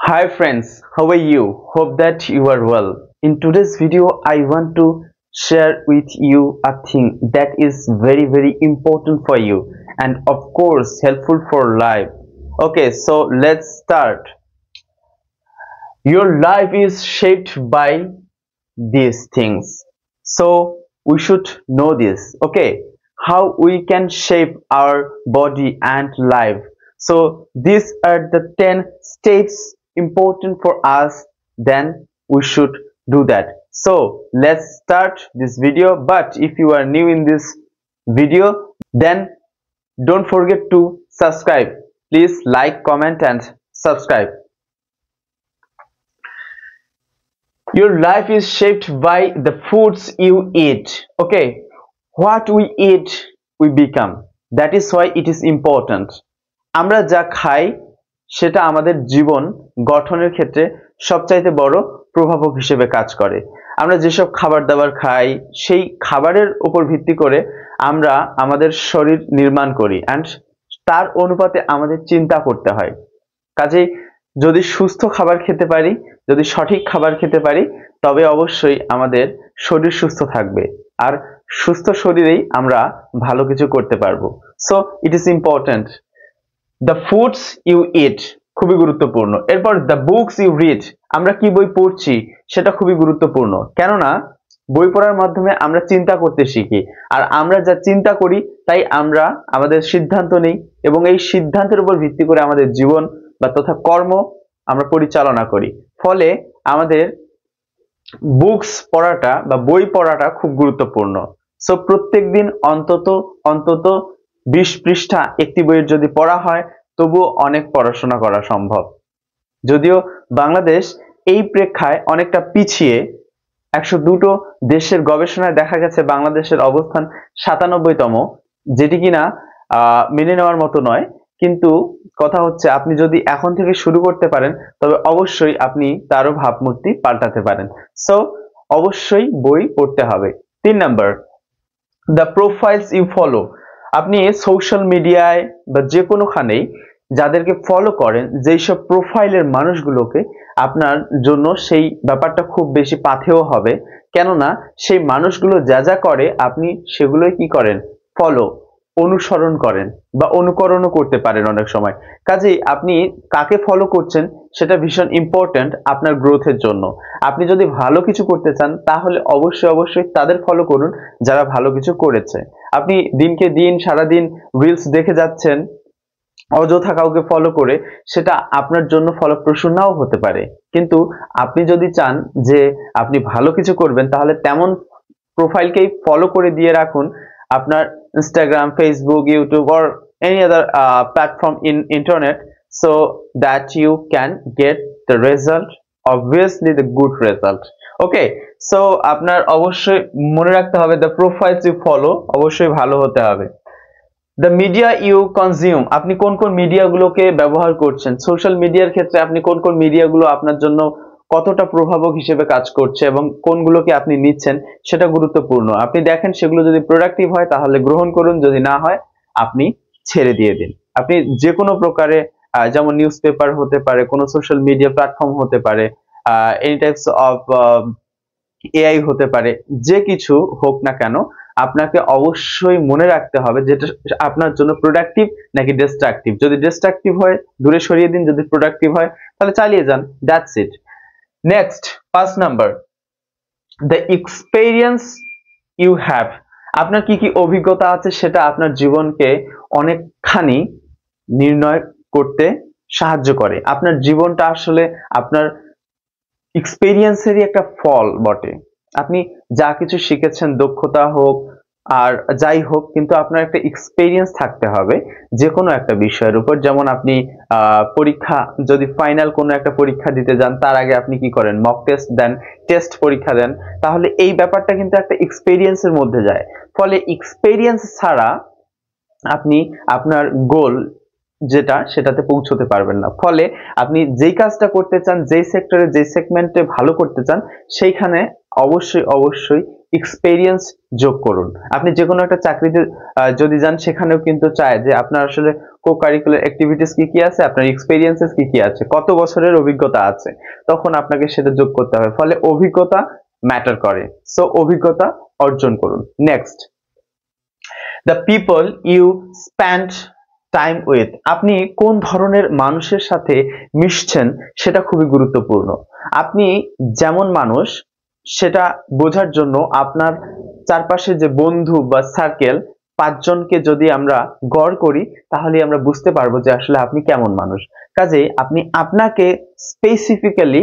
Hi friends, how are you? Hope that you are well. In today's video, I want to share with you a thing that is very important for you and of course helpful for life. Okay, so let's start. Your life is shaped by these things. So we should know this. Okay, how we can shape our body and life. So these are the 10 steps important for us. Then we should do that. So let's start this video. But if you are new in this video, then don't forget to subscribe. Please like, comment and subscribe. Your life is shaped by the foods you eat. Okay, what we eat we become. That is why it is important. আমরা যা খাই সেটা আমাদের জীবন গঠনের ক্ষেত্রে সবচাইতে বড় প্রভাবক হিসেবে কাজ করে। আমরা যেসব খাবার দাবার খাই সেই খাবারের উপর ভিত্তি করে আমরা আমাদের শরীর নির্মাণ করি এন্ড তার অনুপাতে আমাদের চিন্তা করতে হয়। কাজেই যদি সুস্থ খাবার খেতে পারি, যদি সঠিক খাবার খেতে পারি, তবে অবশ্যই আমাদের শরীর সুস্থ থাকবে আর সুস্থ শরীরেই আমরা ভালো কিছু করতে পারবো। So it is important. The foods you eat খুবই গুরুত্বপূর্ণ। এরপর দ্য বুকস ইউ রিড, আমরা কি বই পড়ছি সেটা খুবই গুরুত্বপূর্ণ। কেননা বই পড়ার মাধ্যমে আমরা চিন্তা করতে শিখি আর আমরা যা চিন্তা করি তাই আমরা আমাদের সিদ্ধান্ত নিই এবং এই সিদ্ধান্তের উপর ভিত্তি করে আমাদের জীবন বা তথা কর্ম আমরা পরিচালনা করি। ফলে আমাদের বুকস পড়াটা বা বই পড়াটা খুব গুরুত্বপূর্ণ। সো প্রত্যেকদিন অন্তত 20 পৃষ্ঠা একটি বইয়ের যদি পড়া হয় তবুও অনেক পড়াশোনা করা সম্ভব। যদিও বাংলাদেশ এই প্রেক্ষায় অনেকটা পিছিয়ে, 102টো দেশের গবেষণায় দেখা গেছে বাংলাদেশের অবস্থান 97তম, যেটি কিনা মেনে নেওয়ার মতো নয়। কিন্তু কথা হচ্ছে আপনি যদি এখন থেকে শুরু করতে পারেন তবে অবশ্যই আপনি তারও ভাবমূর্তি পাল্টাতে পারেন। সো অবশ্যই বই পড়তে হবে। 3 number, the profiles you follow. আপনি সোশ্যাল মিডিয়ায় বা যে কোনোখানেই যাদেরকে ফলো করেন, যেই সব প্রোফাইলের মানুষগুলোকে, আপনার জন্য সেই ব্যাপারটা খুব বেশি পাথেয় হবে। কেননা সেই মানুষগুলো যা যা করে আপনি সেগুলোই কি করেন, ফলো, অনুসরণ করেন বা অনুকরণও করতে পারেন অনেক সময়। কাজেই আপনি কাকে ফলো করছেন সেটা ভীষণ ইম্পর্টেন্ট আপনার গ্রোথের জন্য। আপনি যদি ভালো কিছু করতে চান তাহলে অবশ্যই তাদের ফলো করুন যারা ভালো কিছু করেছে। আপনি দিনকে দিন সারাদিন রিলস দেখে যাচ্ছেন অযথা কাউকে ফলো করে, সেটা আপনার জন্য ফলপ্রসূ নাও হতে পারে। কিন্তু আপনি যদি চান যে আপনি ভালো কিছু করবেন তাহলে তেমন প্রোফাইলকেই ফলো করে দিয়ে রাখুন আপনার Instagram, Facebook, YouTube or any other platform in internet, so that you can get the result, obviously the good result. Okay, so আপনার অবশ্যই মনে রাখতে হবে the profiles you follow অবশ্যই ভালো হতে হবে। দ্য মিডিয়া ইউ কনজিউম, আপনি কোন কোন মিডিয়াগুলোকে ব্যবহার করছেন, সোশ্যাল মিডিয়ার ক্ষেত্রে আপনি কোন কোন মিডিয়াগুলো আপনার জন্য কতটা প্রভাবক হিসেবে কাজ করছে এবং কোনগুলোকে আপনি নিচ্ছেন সেটা গুরুত্বপূর্ণ। আপনি দেখেন সেগুলো যদি প্রোডাক্টিভ হয় তাহলে গ্রহণ করুন, যদি না হয় আপনি ছেড়ে দিয়ে দিন। আপনি যে কোনো প্রকারে, যেমন নিউজ পেপার হতে পারে, কোনো সোশ্যাল মিডিয়া প্ল্যাটফর্ম হতে পারে, এনি টাইপস অফ এআই হতে পারে, যে কিছু হোক না কেন আপনাকে অবশ্যই মনে রাখতে হবে যেটা আপনার জন্য প্রোডাক্টিভ নাকি ডিস্ট্রাকটিভ। যদি ডিস্ট্রাকটিভ হয় দূরে সরিয়ে দিন, যদি প্রোডাক্টিভ হয় তাহলে চালিয়ে যান। That's it. Next, 5 number, the experience you have. আপনার কি কি অভিজ্ঞতা আছে সেটা আপনার জীবনকে অনেকখানি নির্ণয় করতে সাহায্য করে। আপনার জীবনটা আসলে আপনার এক্সপেরিয়েন্সেরই একটা ফল বটে। আপনি যা কিছু শিখেছেন, দক্ষতা হোক আর যাই হোক, কিন্তু আপনার একটা এক্সপেরিয়েন্স থাকতে হবে যে কোনো একটা বিষয়ের উপর। যেমন আপনি পরীক্ষা, যদি ফাইনাল কোনো একটা পরীক্ষা দিতে যান তার আগে আপনি কি করেন, মক টেস্ট দেন, টেস্ট পরীক্ষা দেন, তাহলে এই ব্যাপারটা কিন্তু একটা এক্সপেরিয়েন্সের মধ্যে যায়। ফলে এক্সপেরিয়েন্স ছাড়া আপনি আপনার গোল যেটা সেটাতে পৌঁছতে পারবেন না। ফলে আপনি যেই কাজটা করতে চান, যেই সেক্টরে, যেই সেগমেন্টে ভালো করতে চান, সেইখানে অবশ্যই এক্সপেরিয়েন্স যোগ করুন। আপনি যে কোনো একটা চাকরিতে যদি যান, সেখানেও কিন্তু চায় যে আপনার আসলে কো কারিকুলার অ্যাক্টিভিটিস কি কি আছে, আপনার এক্সপেরিয়েন্সেস কি কি আছে, কত বছরের অভিজ্ঞতা আছে, তখন আপনাকে সেটা যোগ করতে হবে। ফলে অভিজ্ঞতা ম্যাটার করে। সো অভিজ্ঞতা অর্জন করুন। Next, the people you spend time with. আপনি কোন ধরনের মানুষের সাথে মিশছেন সেটা খুবই গুরুত্বপূর্ণ। আপনি যেমন মানুষ সেটা বোঝার জন্য আপনার চারপাশে যে বন্ধু বা সার্কেল 5 জনকে যদি আমরা গড় করি, তাহলে আমরা বুঝতে পারবো যে আসলে আপনি কেমন মানুষ। কাজেই আপনি আপনাকে স্পেসিফিক্যালি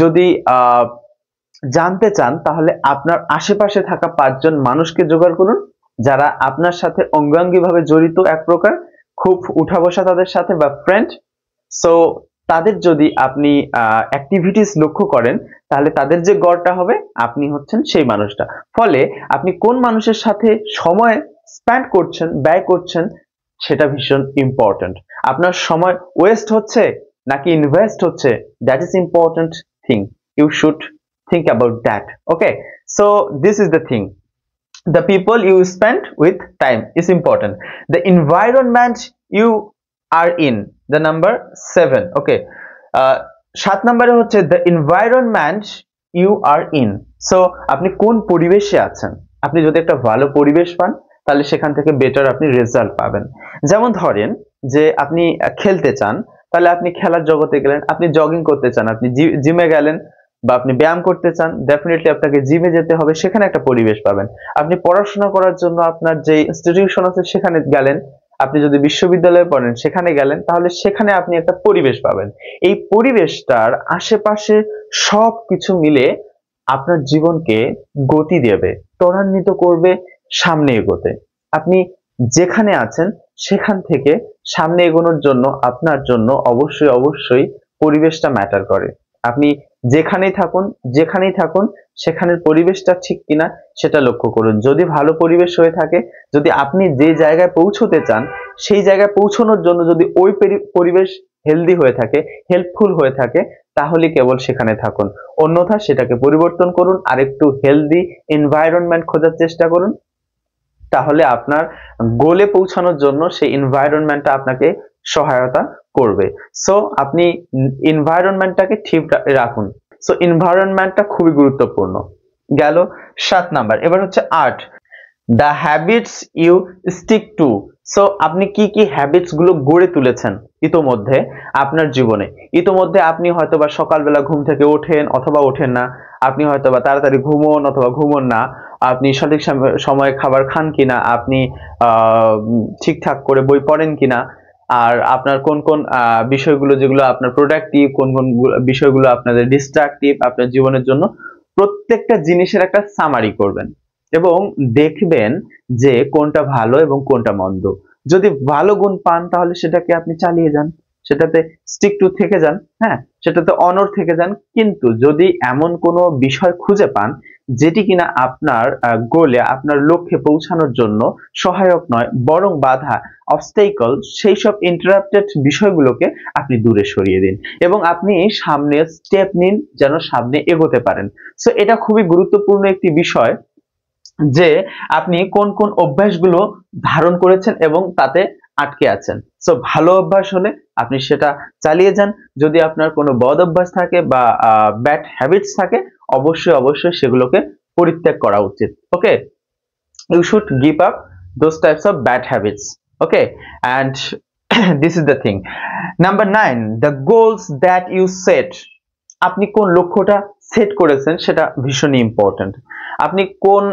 যদি জানতে চান, তাহলে আপনার আশেপাশে থাকা 5 জন মানুষকে জোগাড় করুন, যারা আপনার সাথে অঙ্গাঙ্গি ভাবে জড়িত, এক প্রকার খুব উঠা বসা তাদের সাথে, বা ফ্রেন্ড। সো তাদের যদি আপনি অ্যাক্টিভিটিস লক্ষ্য করেন, তাহলে তাদের যে গড়টা হবে, আপনি হচ্ছেন সেই মানুষটা। ফলে আপনি কোন মানুষের সাথে সময় স্পেন্ড করছেন, ব্যয় করছেন, সেটা ভীষণ ইম্পর্টেন্ট। আপনার সময় ওয়েস্ট হচ্ছে নাকি ইনভেস্ট হচ্ছে, that is important thing. You should think about that. Okay, so this is the thing, the people you spend with time is important. The environment you are in, the number 7. Okay, 7 নম্বরে হচ্ছে the environment you are in. So আপনি কোন পরিবেশে আছেন। আপনি যদি একটা ভালো পরিবেশ পান, তাহলে সেখান থেকে বেটার আপনি রেজাল্ট পাবেন। যেমন ধরেন যে আপনি খেলতে চান, তাহলে আপনি খেলার জগতে গেলেন। আপনি জগিং করতে চান, আপনি জিমে গেলেন, বা আপনি ব্যায়াম করতে চান, ডেফিনেটলি আপনাকে জিমে যেতে হবে, সেখানে একটা পরিবেশ পাবেন। আপনি পড়াশোনা করার জন্য আপনার যে ইনস্টিটিউশন আছে সেখানে গেলেন, আপনি যদি বিশ্ববিদ্যালয়ে পড়েন সেখানে গেলেন, তাহলে সেখানে আপনি একটা পরিবেশ পাবেন। এই পরিবেশটার আশেপাশে সবকিছু মিলে আপনার জীবনকে গতি দেবে, ত্বরান্বিত করবে সামনে এগোতে। আপনি যেখানে আছেন সেখান থেকে সামনে এগোনোর জন্য আপনার জন্য অবশ্যই অবশ্যই পরিবেশটা ম্যাটার করে। আপনি যেখানেই থাকুন সেখানের পরিবেশটা ঠিক কিনা সেটা লক্ষ্য করুন। যদি ভালো পরিবেশ হয়ে থাকে, যদি আপনি যে জায়গায় পৌঁছতে চান সেই জায়গায় পৌঁছানোর জন্য যদি ওই পরিবেশ হেলদি হয়ে থাকে, হেল্পফুল হয়ে থাকে, তাহলে কেবল সেখানে থাকুন। অন্যথা সেটাকে পরিবর্তন করুন, আর একটু হেলদি এনভায়রনমেন্ট খোঁজার চেষ্টা করুন। তাহলে আপনার গোলে পৌঁছানোর জন্য সেই এনভায়রনমেন্টটা আপনাকে সহায়তা করবে। সো আপনি এনভায়রনমেন্টটাকে ঠিক রাখুন। সো এনভায়রনমেন্টটা খুবই গুরুত্বপূর্ণ। গেল 7 নাম্বার। এবার হচ্ছে 8, the habits you stick to. So আপনি কি কি হ্যাবিটস গুলো গড়ে তুলেছেন ইতোমধ্যে আপনার জীবনে। ইতোমধ্যে আপনি হয়তোবা সকালবেলা ঘুম থেকে ওঠেন অথবা ওঠেন না, আপনি হয়তোবা তাড়াতাড়ি ঘুমোন অথবা ঘুমোন না, আপনি সঠিক সময়ে খাবার খান কিনা, আপনি ঠিকঠাক করে বই পড়েন কিনা, আর আপনার কোন কোন বিষয়গুলো যেগুলো আপনার প্রোডাক্টিভ, কোন কোন বিষয়গুলো আপনাদের ডিস্ট্রাকটিভ আপনার জীবনের জন্য, প্রত্যেকটা জিনিসের একটা সামারি করবেন এবং দেখবেন যে কোনটা ভালো এবং কোনটা মন্দ। যদি ভালো গুণ পান তাহলে সেটাকে আপনি চালিয়ে যান, সেটাতে স্টিক টু থেকে যান, হ্যাঁ, সেটাতে অনর থেকে যান। কিন্তু যদি এমন কোনো বিষয় খুঁজে পান যেটি কিনা আপনার গোলে, আপনার লক্ষ্যে পৌঁছানোর জন্য সহায়ক নয়, বরং বাধা, অবস্টেকল, সেই সব ইন্টারাপ্টেড বিষয়গুলোকে আপনি দূরে সরিয়ে দিন এবং আপনি সামনে স্টেপ নিন, যেন সামনে এগোতে পারেন। সো এটা খুবই গুরুত্বপূর্ণ একটি বিষয় যে আপনি কোন কোন অভ্যাসগুলো ধারণ করেছেন এবং তাতে আটকে আছেন। সো ভালো অভ্যাস হলে আপনি সেটা চালিয়ে যান। যদি আপনার কোনো বদ অভ্যাস থাকে বা ব্যাড হ্যাবিটস থাকে, অবশ্যই অবশ্যই সেগুলোকে পরিত্যাগ করা উচিত। ওকে, you should give up those types of bad habits. Okay, and this is the thing. Number 9, the goals that you set. আপনি কোন লক্ষ্যটা সেট করেছেন সেটা ভীষণই ইম্পর্টেন্ট। আপনি কোন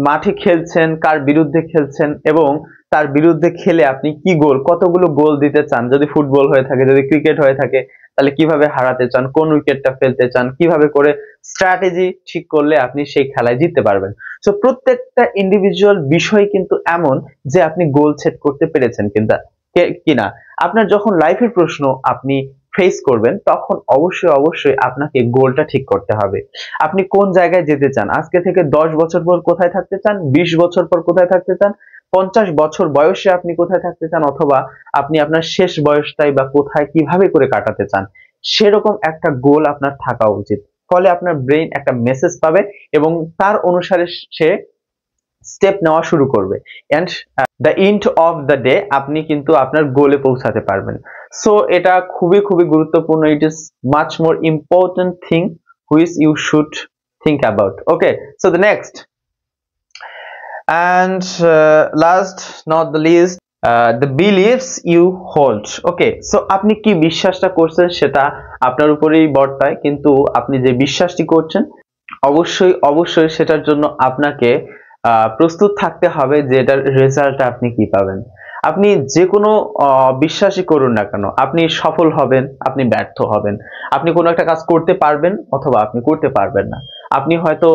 মাঠে খেলছেন, কার বিরুদ্ধে খেলছেন এবং তার বিরুদ্ধে খেলে আপনি কি গোল, কতগুলো গোল দিতে চান। যদি ফুটবল হয়ে থাকে, যদি ক্রিকেট হয়ে থাকে, তাহলে কিভাবে হারাতে চান, কোন উইকেটটা ফেলতে চান, কিভাবে করে স্ট্র্যাটেজি ঠিক করলে আপনি সেই খেলায় জিততে পারবেন। সো প্রত্যেকটা ইন্ডিভিজুয়াল বিষয় কিন্তু এমন যে আপনি গোল সেট করতে পেরেছেন কিনা। আপনার যখন লাইফের প্রশ্ন আপনি ফেস করবেন, তখন অবশ্যই অবশ্যই আপনাকে গোলটা ঠিক করতে হবে। আপনি কোন জায়গায় যেতে চান, আজকে থেকে 10 বছর পর কোথায় থাকতে চান, 20 বছর পর কোথায় থাকতে চান, 50 বছর বয়সে আপনি কোথায় থাকতে চান, অথবা আপনি আপনার শেষ বয়সটাই বা কোথায় কিভাবে করে কাটাতে চান, সেরকম একটা গোল আপনার থাকা উচিত। ফলে আপনার ব্রেইন একটা মেসেজ পাবে এবং তার অনুসারে সে স্টেপ নেওয়া শুরু করবে and the end of the day আপনি কিন্তু আপনার গোলে পৌঁছাতে পারবেন। সো এটা খুবই খুবই গুরুত্বপূর্ণ। It is much more important thing which you should think about. Okay, so the next and last not the least, the beliefs you hold. Okay, so আপনি কি বিশ্বাসটা করছেন সেটা আপনার উপরেই বর্তায়, কিন্তু আপনি যে বিশ্বাসটি করছেন অবশ্যই অবশ্যই সেটার জন্য আপনাকে প্রস্তুত থাকতে হবে যে এটার রেজাল্ট আপনি কি পাবেন। আপনি যে কোনো বিশ্বাসই করুন না কেন, আপনি সফল হবেন, আপনি ব্যর্থ হবেন, আপনি কোনো একটা কাজ করতে পারবেন অথবা আপনি করতে পারবেন না। আপনি হয়তো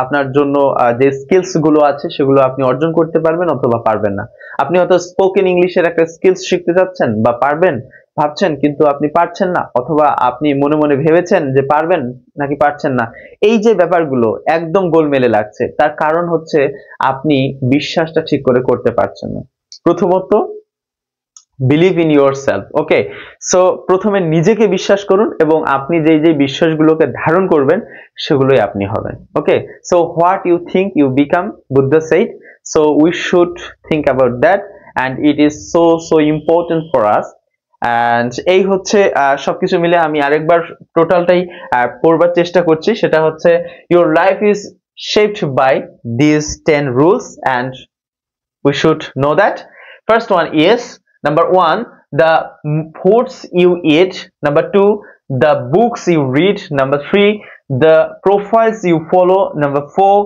আপনার জন্য যে স্কিলস গুলো আছে সেগুলো আপনি অর্জন করতে পারবেন অথবা পারবেন না। আপনি হয়তো স্পোকেন ইংলিশের একটা স্কিলস শিখতে যাচ্ছেন বা পারবেন ভাবছেন, কিন্তু আপনি পারছেন না, অথবা আপনি মনে মনে ভেবেছেন যে পারবেন নাকি পারছেন না। এই যে ব্যাপারগুলো একদম গোলমেলে লাগছে, তার কারণ হচ্ছে আপনি বিশ্বাসটা ঠিক করে করতে পারছেন না। প্রথমত believe in your self. Okay, so প্রথমে নিজেকে বিশ্বাস করুন এবং আপনি যেই যে বিশ্বাসগুলোকে ধারণ করবেন সেগুলোই আপনি হবেন। Okay, so what you think you become, Buddha said. So we should think about that and it is so so important for us. অ্যান্ড এই হচ্ছে সবকিছু মিলে আমি আরেকবার টোটালটাই পড়বার চেষ্টা করছি। সেটা হচ্ছে your life is shaped by these 10 rules and we should know that. First one is, number 1, the foods you eat. Number 2, the books you read. Number 3, the profiles you follow. Number 4,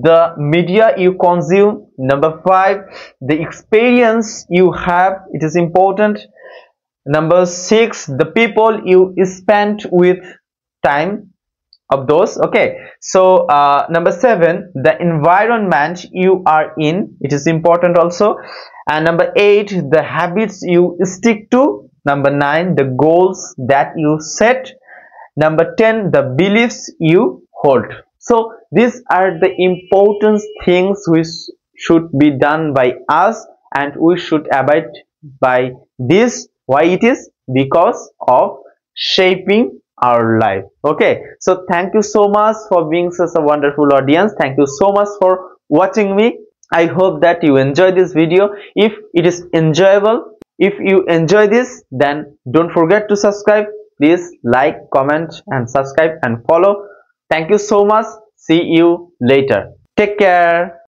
the media you consume. Number 5, the experience you have, it is important. Number 6, the people you spend with time of those. Okay, so number 7, the environment you are in, it is important also. And number 8, the habits you stick to. Number 9, the goals that you set. Number 10, the beliefs you hold. So these are the important things which should be done by us and we should abide by this. Why it is? Because of shaping our life. Okay, so thank you so much for being such a wonderful audience. Thank you so much for watching me. I hope that you enjoy this video. If it is enjoyable, if you enjoy this, then don't forget to subscribe. Please like, comment and subscribe and follow. Thank you so much. See you later. Take care.